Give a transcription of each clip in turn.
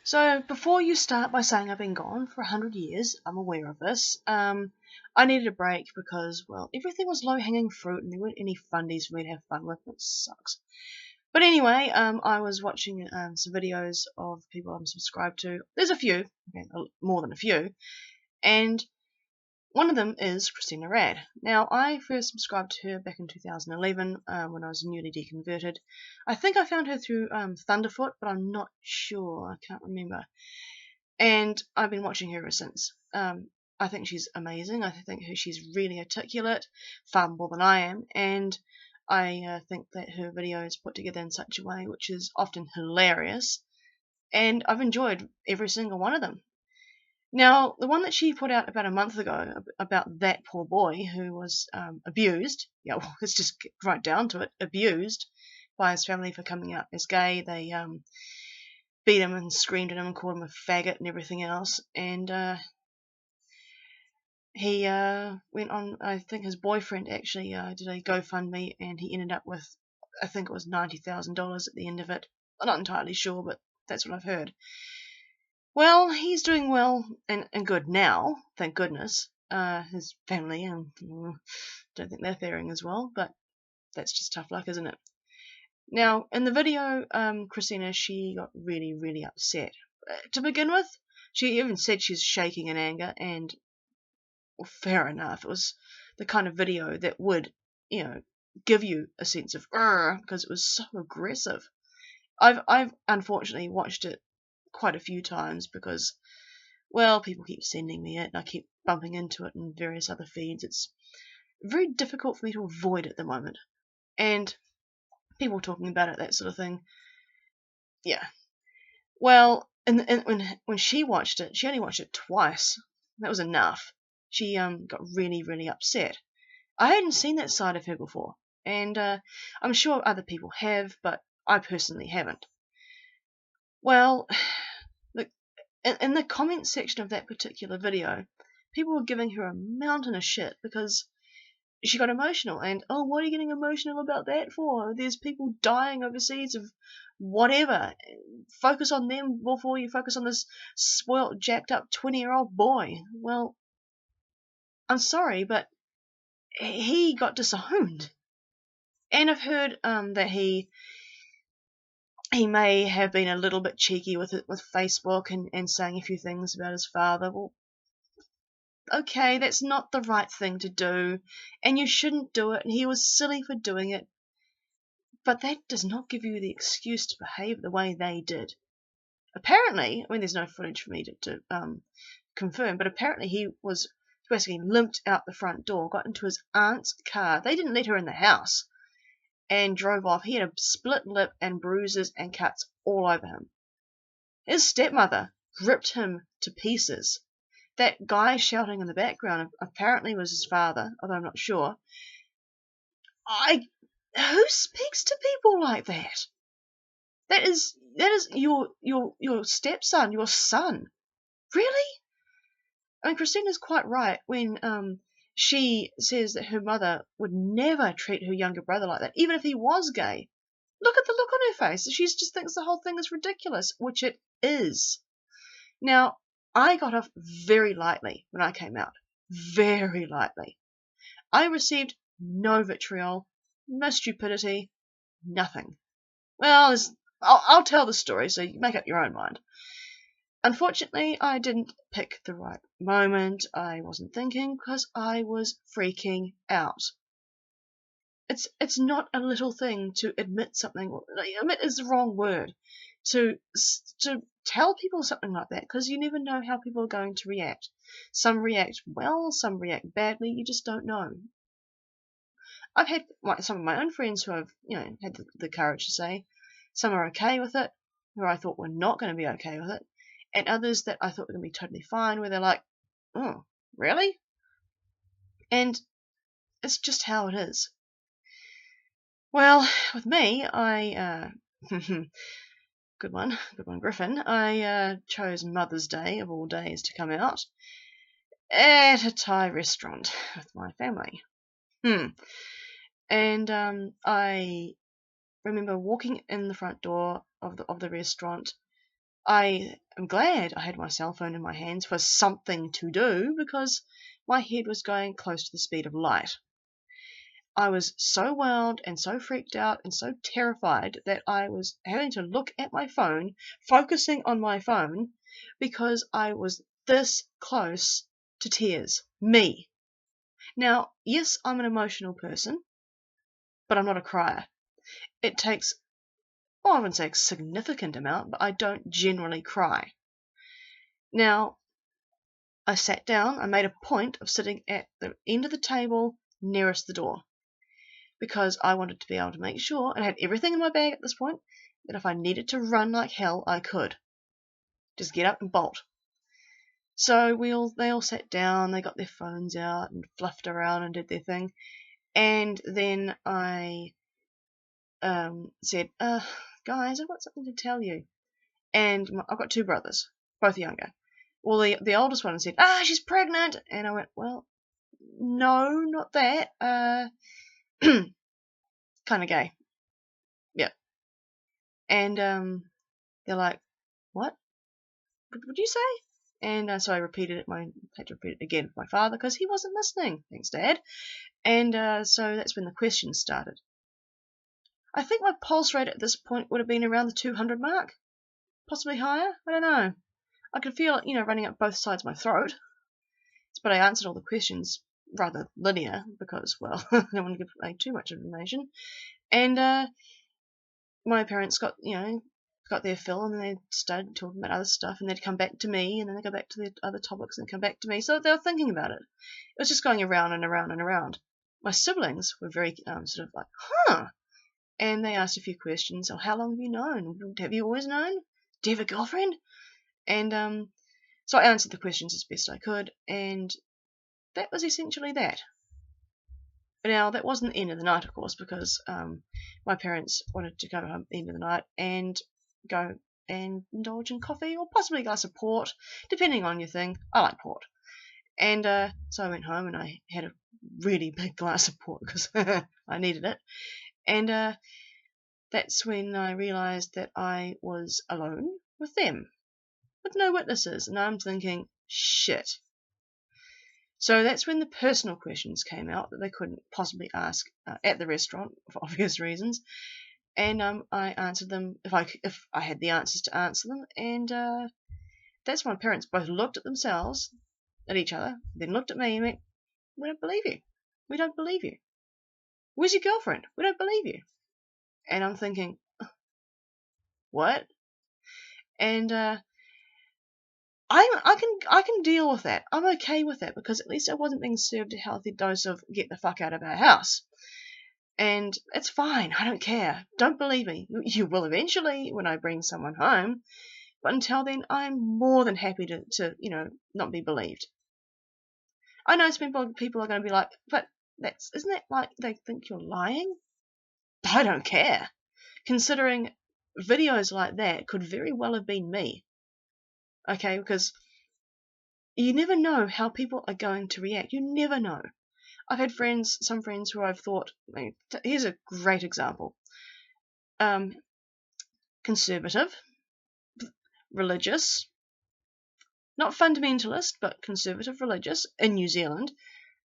So before you start by saying I've been gone for 100 years, I'm aware of this. I needed a break because, well, everything was low-hanging fruit and there weren't any fundies for me to have fun with. It sucks. But anyway, I was watching some videos of people I'm subscribed to. There's a few, okay, more than a few, and one of them is Christina Rad. Now, I first subscribed to her back in 2011 when I was newly deconverted. I think I found her through Thunderfoot, but I'm not sure. I can't remember. And I've been watching her ever since. I think she's amazing. I think she's really articulate, far more than I am, and I think that her videos put together in such a way which is often hilarious, and I've enjoyed every single one of them. Now, the one that she put out about a month ago about that poor boy who was abused, yeah, well, let's just get right down to it, abused by his family for coming out as gay. They beat him and screamed at him and called him a faggot and everything else. And he went on, I think his boyfriend actually did a GoFundMe, and he ended up with, I think it was $90,000 at the end of it. I'm not entirely sure, but that's what I've heard. Well, he's doing well and good now, thank goodness. His family, don't think they're faring as well, but that's just tough luck, isn't it? Now, in the video, Christina, she got really, really upset. To begin with, she even said she's shaking in anger, and well, fair enough. It was the kind of video that would, give you a sense of because it was so aggressive. I've unfortunately watched it quite a few times because, well, people keep sending me it, and I keep bumping into it in various other feeds. It's very difficult for me to avoid at the moment, and people talking about it, that sort of thing. Yeah. Well, and when she watched it, she only watched it twice. That was enough. She got really, really upset. I hadn't seen that side of her before, and I'm sure other people have, but I personally haven't. Well, in the comment section of that particular video, people were giving her a mountain of shit because she got emotional. And, oh, what are you getting emotional about that for? There's people dying overseas of whatever. Focus on them before you focus on this spoilt, jacked up 20-year-old boy. Well, I'm sorry, but he got disowned. And I've heard that he may have been a little bit cheeky with Facebook and saying a few things about his father. Well, okay, that's not the right thing to do, and you shouldn't do it, and he was silly for doing it, but that does not give you the excuse to behave the way they did. Apparently, I mean, there's no footage for me to confirm, but apparently he was basically limped out the front door, got into his aunt's car. They didn't let her in the house, and drove off. He had a split lip and bruises and cuts all over him. His stepmother ripped him to pieces. That guy shouting in the background apparently was his father, although I'm not sure. Who speaks to people like that? That is your stepson, your son. Really? I mean, Christina's quite right when she says that her mother would never treat her younger brother like that, even if he was gay. Look at the look on her face. She just thinks the whole thing is ridiculous, which it is. Now, I got off very lightly when I came out. Very lightly. I received no vitriol, no stupidity, nothing. Well, I'll tell the story so you make up your own mind. Unfortunately, I didn't pick the right moment. I wasn't thinking because I was freaking out. It's not a little thing to admit something. Admit is the wrong word. To tell people something like that, because you never know how people are going to react. Some react well, some react badly. You just don't know. I've had some of my own friends who have, had the courage to say. Some are okay with it, who I thought were not going to be okay with it, and others that I thought were going to be totally fine, where they're like, oh, really? And it's just how it is. Well, with me, good one, Griffin. I chose Mother's Day, of all days, to come out at a Thai restaurant with my family. And I remember walking in the front door of the restaurant, I am glad I had my cell phone in my hands for something to do, because my head was going close to the speed of light. I was so wound and so freaked out and so terrified that I was having to look at my phone, focusing on my phone, because I was this close to tears. Me. Now, yes, I'm an emotional person, but I'm not a crier. It takes, well, I wouldn't say a significant amount, but I don't generally cry. Now, I sat down, I made a point of sitting at the end of the table nearest the door, because I wanted to be able to make sure, and I had everything in my bag at this point, that if I needed to run like hell, I could. Just get up and bolt. So they all sat down, they got their phones out and fluffed around and did their thing. And then I said, guys, I've got something to tell you. And I've got two brothers, both younger. Well, the oldest one said, she's pregnant. And I went, well, no, not that. Kind of gay. Yeah. And they're like, what? What did you say? And so I repeated it. I had to repeat it again for my father because he wasn't listening. Thanks, Dad. And so that's when the questions started. I think my pulse rate at this point would have been around the 200 mark, possibly higher. I don't know. I could feel it, running up both sides of my throat. But I answered all the questions rather linear because, well, I don't want to give away too much information. And my parents got their fill, and then they started talking about other stuff, and they'd come back to me, and then they go back to the other topics and come back to me. So they were thinking about it. It was just going around and around and around. My siblings were very sort of like, huh? And they asked a few questions. Oh, how long have you known? Have you always known? Do you have a girlfriend? And so I answered the questions as best I could, and that was essentially that. Now, that wasn't the end of the night, of course, because my parents wanted to go home at the end of the night and go and indulge in coffee or possibly a glass of port, depending on your thing. I like port. And so I went home and I had a really big glass of port because I needed it. And that's when I realised that I was alone with them, with no witnesses. And I'm thinking, shit. So that's when the personal questions came out that they couldn't possibly ask at the restaurant for obvious reasons, and I answered them if I had the answers to answer them, and that's when my parents both looked at themselves, at each other, then looked at me and went, "We don't believe you. We don't believe you. Where's your girlfriend? We don't believe you." And I'm thinking, what? And I can deal with that. I'm okay with that because at least I wasn't being served a healthy dose of get the fuck out of our house. And it's fine. I don't care. Don't believe me. You will eventually when I bring someone home. But until then, I'm more than happy to not be believed. I know some people are going to be like, but isn't that like they think you're lying? I don't care. Considering videos like that could very well have been me. Okay, because you never know how people are going to react. You never know. I've had some friends who I've thought, here's a great example. Conservative, religious, not fundamentalist, but conservative religious in New Zealand.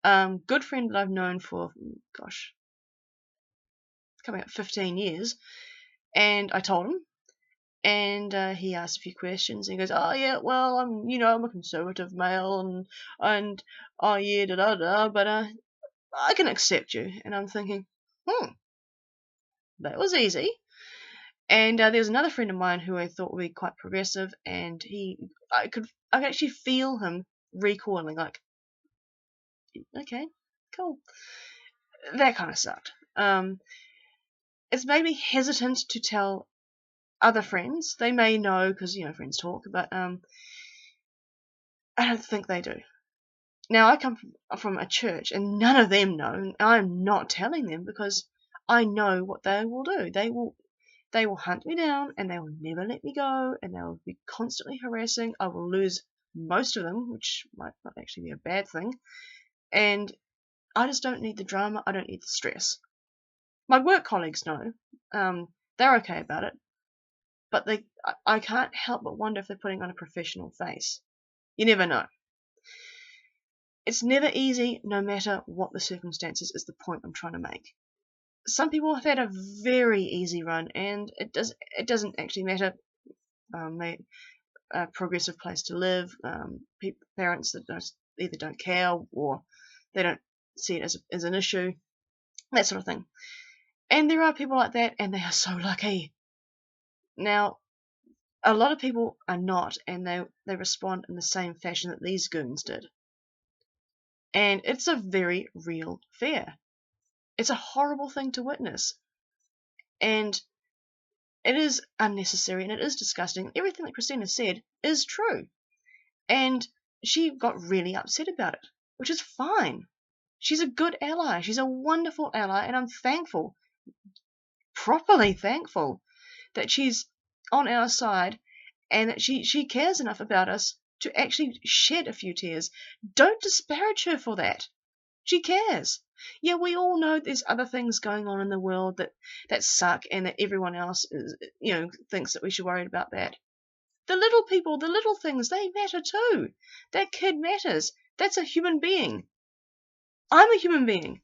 Good friend that I've known for, gosh, coming up 15 years. And I told him, and he asked a few questions, and he goes, "Oh yeah, well, I'm a conservative male, and oh yeah, da da da, but I can accept you." And I'm thinking, that was easy. And there was another friend of mine who I thought would be quite progressive, and I could actually feel him recoiling, like, okay, cool. That kind of sucked. It's made me hesitant to tell other friends. They may know because friends talk, but I don't think they do. Now I come from a church, and none of them know. I'm not telling them because I know what they will do. They will hunt me down, and they will never let me go, and they will be constantly harassing. I will lose most of them, which might not actually be a bad thing. And I just don't need the drama. I don't need the stress. My work colleagues know. They're okay about it. but I can't help but wonder if they're putting on a professional face. You never know. It's never easy, no matter what the circumstances, is the point I'm trying to make. Some people have had a very easy run, and it doesn't actually matter. A progressive place to live, parents that either don't care or they don't see it as an issue, that sort of thing. And there are people like that, and they are so lucky. Now, a lot of people are not, and they respond in the same fashion that these goons did. And it's a very real fear. It's a horrible thing to witness. And it is unnecessary, and it is disgusting. Everything that Christina said is true. And she got really upset about it, which is fine. She's a good ally. She's a wonderful ally, and I'm thankful, properly thankful, that she's on our side and that she cares enough about us to actually shed a few tears. Don't disparage her for that. She cares. Yeah, we all know there's other things going on in the world that suck, and that everyone else is, thinks that we should worry about that. The little people, the little things, they matter too. That kid matters. That's a human being. I'm a human being.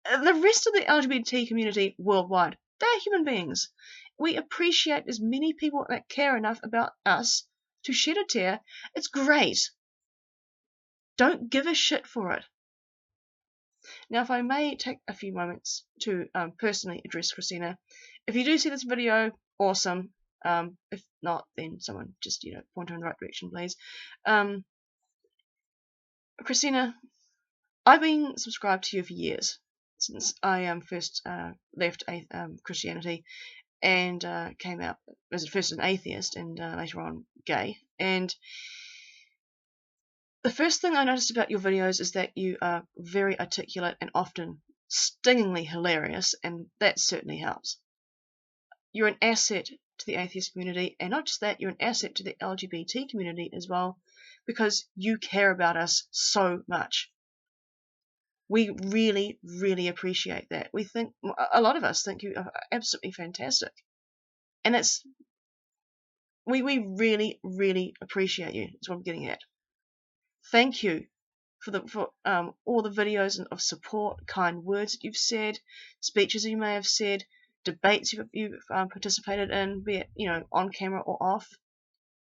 The rest of the LGBT community worldwide, they're human beings. We appreciate as many people that care enough about us to shed a tear. It's great. Don't give a shit for it. Now, if I may take a few moments to personally address Christina. If you do see this video, awesome. If not, then someone just, point her in the right direction, please. Christina, I've been subscribed to you for years, since I first left Christianity and came out as first an atheist and later on gay. And the first thing I noticed about your videos is that you are very articulate and often stingingly hilarious, and that certainly helps. You're an asset to the atheist community, and not just that, you're an asset to the LGBT community as well, because you care about us so much. We really, really appreciate that. A lot of us think you are absolutely fantastic. And we really, really appreciate you. That's what I'm getting at. Thank you for all the videos of support, kind words that you've said, speeches you may have said, debates you've participated in, be it on camera or off,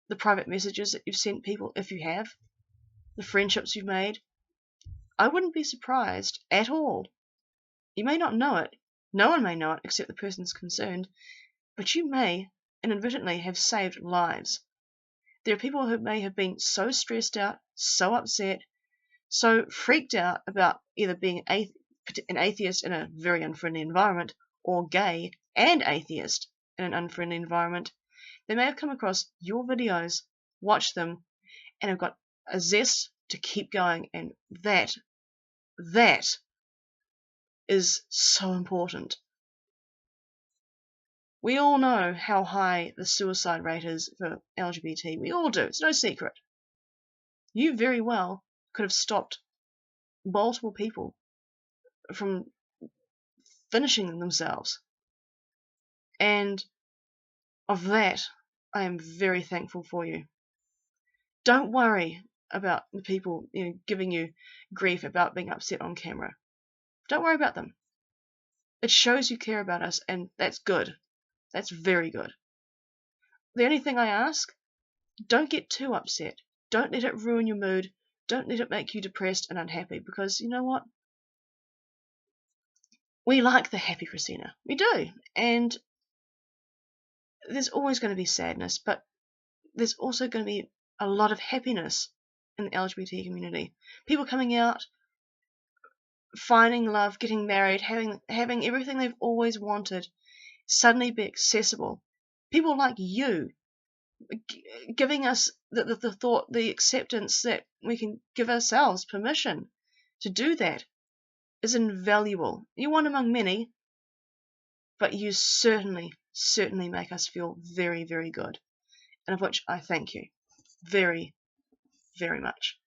the private messages that you've sent people, if you have, the friendships you've made. I wouldn't be surprised at all. You may not know it. No one may know it except the persons concerned, but you may inadvertently have saved lives. There are people who may have been so stressed out, so upset, so freaked out about either being an atheist in a very unfriendly environment, or gay and atheist in an unfriendly environment. They may have come across your videos, watched them, and have got a zest to keep going, and that is so important. We all know how high the suicide rate is for LGBT. We all do. It's no secret. You very well could have stopped multiple people from finishing themselves. And of that, I am very thankful for you. Don't worry about the people giving you grief about being upset on camera. Don't worry about them. It shows you care about us, and that's good. That's very good. The only thing I ask, don't get too upset. Don't let it ruin your mood. Don't let it make you depressed and unhappy, because you know what? We like the happy Christina. We do. And there's always going to be sadness, but there's also going to be a lot of happiness in the LGBT community. People coming out, finding love, getting married, having everything they've always wanted suddenly be accessible. People like you giving us the thought, the acceptance that we can give ourselves permission to do that is invaluable. You're one among many, but you certainly make us feel very, very good, and of which I thank you very, very much.